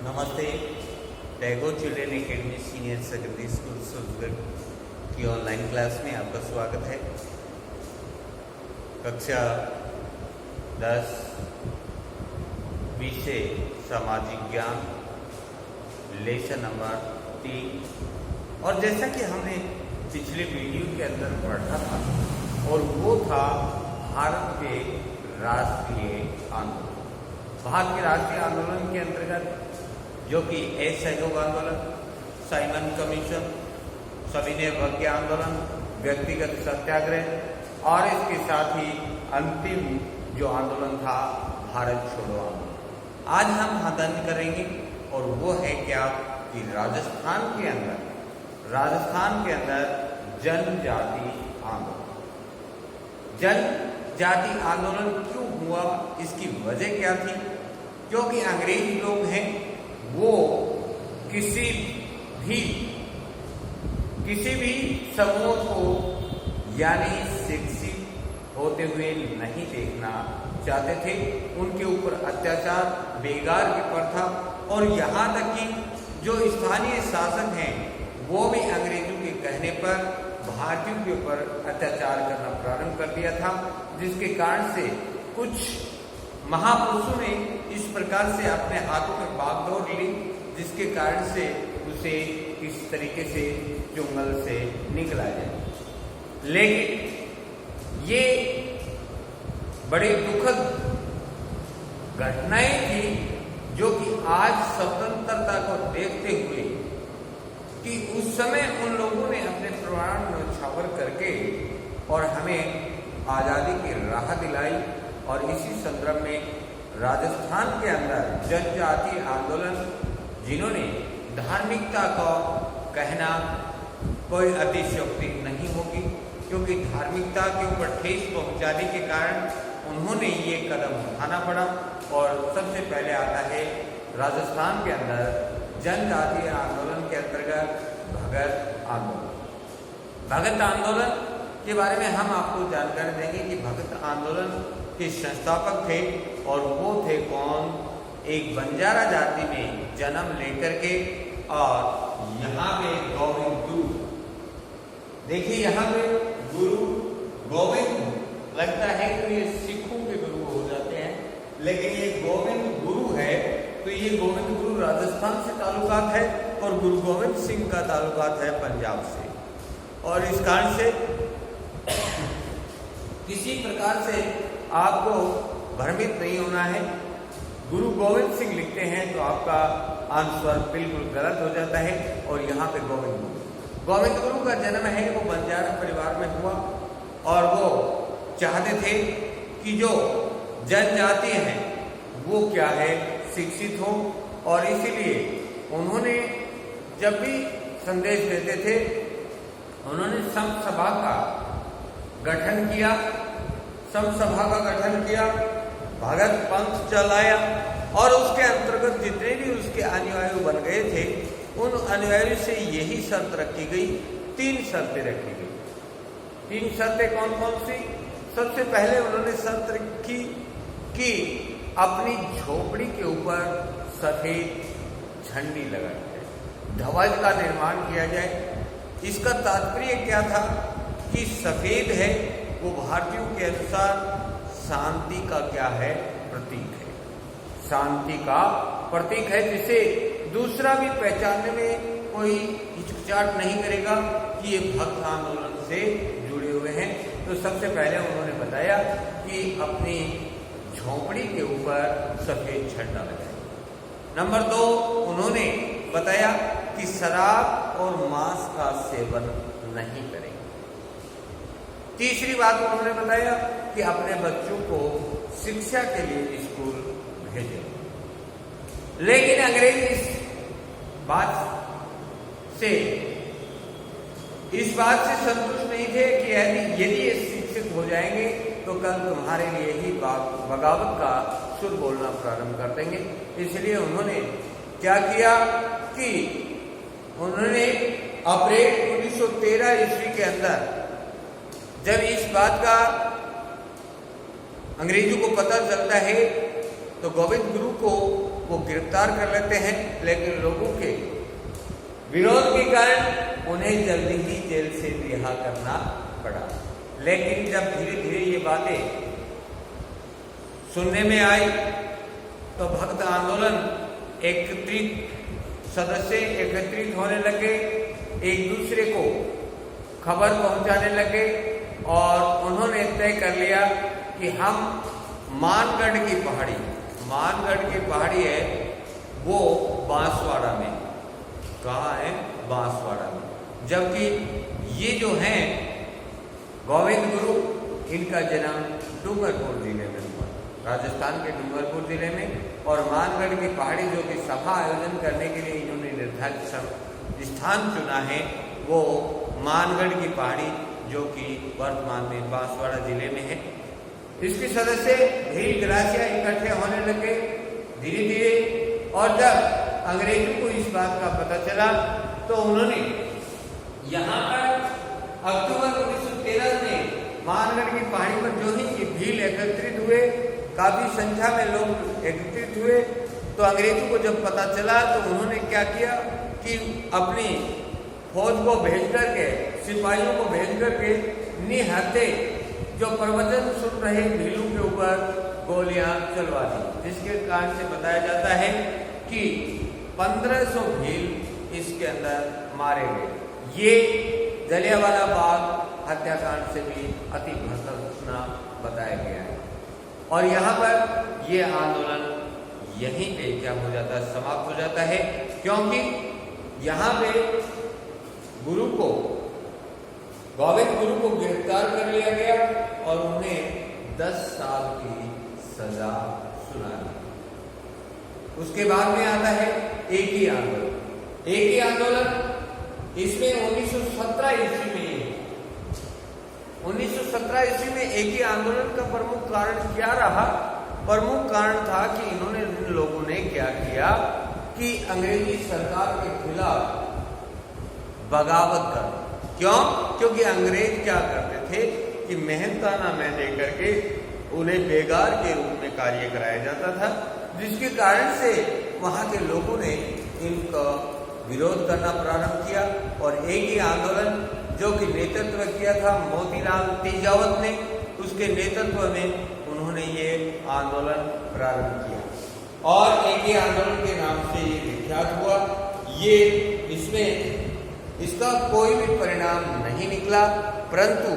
नमस्ते। Tagore children academy senior secondary school Surajgarh की online class में आपका स्वागत है। कक्षा 10 विषय सामाजिक ज्ञान, लेसन नंबर 3। और जैसा कि हमने पिछले वीडियो के अंदर पढ़ा था, और वो था भारत के राष्ट्रीय आंदोलन। भारत के राष्ट्रीय आंदोलन के अंतर्गत जो कि असहयोग आंदोलन, साइमन कमीशन, सविनय अवज्ञा आंदोलन, व्यक्तिगत सत्याग्रह और इसके साथ ही अंतिम जो आंदोलन था भारत छोड़ो आंदोलन, आज हम अध्ययन करेंगे। और वो है क्या कि राजस्थान के अंदर जनजाति आंदोलन। जनजाति आंदोलन क्यों हुआ, इसकी वजह क्या थी? क्योंकि अंग्रेज लोग हैं, वो किसी भी समूह को यानी शिक्षित होते हुए नहीं देखना चाहते थे। उनके ऊपर अत्याचार, बेगार की प्रथा और यहाँ तक कि जो स्थानीय शासक हैं वो भी अंग्रेजों के कहने पर भारतीयों के ऊपर अत्याचार करना प्रारंभ कर दिया था, जिसके कारण से कुछ महापुरुषों ने इस प्रकार से अपने हाथों में बागडोर ली, जिसके कारण से उसे किस तरीके से जंगल से निकला जाए। लेकिन ये बड़े दुखद घटनाएं थी जो कि आज स्वतंत्रता को देखते हुए कि उस समय उन लोगों ने अपने प्राण न्यौछावर करके और हमें आज़ादी की राह दिलाई। और इसी संदर्भ में राजस्थान के अंदर जनजातीय आंदोलन, जिन्होंने धार्मिकता को कहना कोई अतिशयोक्ति नहीं होगी, क्योंकि धार्मिकता के ऊपर ठेस पहुंचाने के कारण उन्होंने ये कदम उठाना पड़ा। और सबसे पहले आता है राजस्थान के अंदर जनजातीय आंदोलन के अंतर्गत भगत आंदोलन। भगत आंदोलन के बारे में हम आपको जानकारी देंगे कि भगत आंदोलन के संस्थापक थे, और वो थे कौन? एक बंजारा जाति में जन्म लेकर के, और यहाँ पे गोविंद गुरु, देखिए यहाँ पे गुरु गोविंद लगता है तो ये सिखों के गुरु हो जाते हैं, लेकिन ये गोविंद गुरु है तो ये गोविंद गुरु राजस्थान से ताल्लुकात है और गुरु गोविंद सिंह का ताल्लुकात है पंजाब से। और इस कारण से किसी प्रकार से आपको भ्रमित नहीं होना है। गुरु गोविंद सिंह लिखते हैं तो आपका आंसर बिल्कुल गलत हो जाता है। और यहाँ पे गोविंद गुरु का जन्म है वो बंजारा परिवार में हुआ, और वो चाहते थे कि जो जनजाति हैं वो क्या है, शिक्षित हो। और इसीलिए उन्होंने जब भी संदेश देते थे, उन्होंने समसभा का गठन किया, भगत पंथ चलाया, और उसके अंतर्गत जितने भी उसके अनुयायी बन गए थे, उन अनुयायी से यही शर्त रखी गई, 3 शर्तें रखी गई। 3 शर्तें कौन कौन सी? सबसे पहले उन्होंने शर्त रखी कि अपनी झोपड़ी के ऊपर सफेद झंडी लगाई जाए, ध्वज का निर्माण किया जाए। इसका तात्पर्य क्या था कि सफेद है वो भारतीयों के अनुसार शांति का क्या है, प्रतीक है, शांति का प्रतीक है, जिसे दूसरा भी पहचानने में कोई हिचकिचाहट नहीं करेगा कि ये भक्त आंदोलन से जुड़े हुए हैं। तो सबसे पहले उन्होंने बताया कि अपनी झोपड़ी के ऊपर सफेद झंडा लगाए। नंबर 2, उन्होंने बताया कि शराब और मांस का सेवन नहीं करेंगे। तीसरी बात उन्होंने बताया कि अपने बच्चों को शिक्षा के लिए स्कूल भेजें। लेकिन अंग्रेज इस बात से संतुष्ट नहीं थे कि यदि ये शिक्षित हो जाएंगे तो कल तुम्हारे लिए ही बगावत का सुर बोलना प्रारंभ कर देंगे। इसलिए उन्होंने क्या किया कि उन्होंने अप्रैल 1913 ईस्वी के अंदर, जब इस बात का अंग्रेजों को पता चलता है, तो गोविंद गुरु को वो गिरफ्तार कर लेते हैं, लेकिन लोगों के विरोध के कारण उन्हें जल्दी ही जेल से रिहा करना पड़ा। लेकिन जब धीरे धीरे ये बातें सुनने में आई तो भक्त आंदोलन सदस्य एकत्रित होने लगे, एक दूसरे को खबर पहुंचाने लगे और उन्होंने तय कर लिया कि हम मानगढ़ की पहाड़ी है वो बांसवाड़ा में, कहाँ है? बांसवाड़ा में। जबकि ये जो हैं गोविंद गुरु, इनका जन्म डूंगरपुर जिले में हुआ, राजस्थान के डूंगरपुर जिले में। और मानगढ़ की पहाड़ी जो कि सभा आयोजन करने के लिए इन्होंने निर्धारित स्थान चुना है, वो मानगढ़ की पहाड़ी जो कि वर्तमान में बांसवाड़ा जिले में है। इसके सदस्य भील ग्रासिया इकट्ठे होने लगे धीरे धीरे। और जब अंग्रेजों को इस बात का पता चला तो उन्होंने यहाँ पर अक्टूबर 1913 में मानगढ़ की पहाड़ी पर जो ही ये भील एकत्रित हुए, काफी संख्या में लोग एकत्रित हुए, तो अंग्रेजों को जब पता चला तो उन्होंने क्या किया कि अपनी फौज को भेज करके, सिपाहियों को भेज करके निहत्थे जो प्रवचन सुन रहे भीलों के ऊपर गोलियां चलवा दी, जिसके कारण से बताया जाता है कि 1500 भील इसके अंदर मारे गए। ये जलियांवाला बाग हत्याकांड से भी अति भयानक बताया गया है। और यहाँ पर ये आंदोलन यहीं पे क्या हो जाता है, समाप्त हो जाता है, क्योंकि यहाँ पे गोविंद गुरु को गिरफ्तार कर लिया गया और उन्हें 10 साल की सजा सुना दी। उसके बाद में आता है एक ही आंदोलन। इसमें 1917 ईस्वी में एक ही आंदोलन का प्रमुख कारण क्या रहा? प्रमुख कारण था कि इन्होंने, इन लोगों ने क्या किया कि अंग्रेजी सरकार के खिलाफ बगावत कर। क्यों? क्योंकि अंग्रेज क्या करते थे कि मेहनताना में देकर के उन्हें बेगार के रूप में कार्य कराया जाता था, जिसके कारण से वहां के लोगों ने इनका विरोध करना प्रारंभ किया। और एक ही आंदोलन जो कि नेतृत्व किया था मोतीलाल तेजावत ने, उसके नेतृत्व में उन्होंने ये आंदोलन प्रारंभ किया और एक ही आंदोलन के नाम से ये विख्यात हुआ। इसका कोई भी परिणाम नहीं निकला, परंतु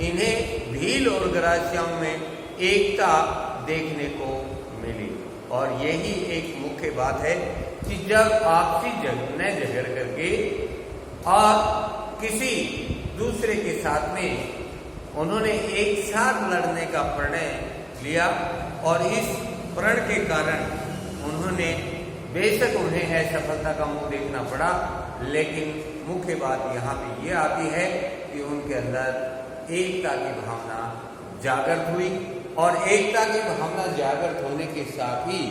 इन्हें भील और ग्रासियाओं में एकता देखने को मिली। और यही एक मुख्य बात है कि जब आपसी न झगड़ करके और किसी दूसरे के साथ में उन्होंने एक साथ लड़ने का प्रणय लिया और इस प्रण के कारण उन्होंने, बेशक उन्हें असफलता का मुंह देखना पड़ा, लेकिन मुख्य बात यहाँ पे ये आती है कि उनके अंदर एकता की भावना जागृत हुई। और एकता की भावना जागृत होने के साथ ही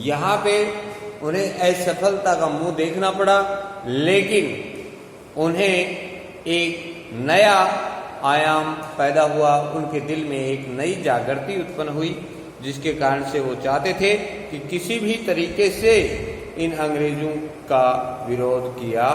यहाँ पे उन्हें असफलता का मुंह देखना पड़ा, लेकिन उन्हें एक नया आयाम पैदा हुआ, उनके दिल में एक नई जागृति उत्पन्न हुई, जिसके कारण से वो चाहते थे कि किसी भी तरीके से इन अंग्रेजों का विरोध किया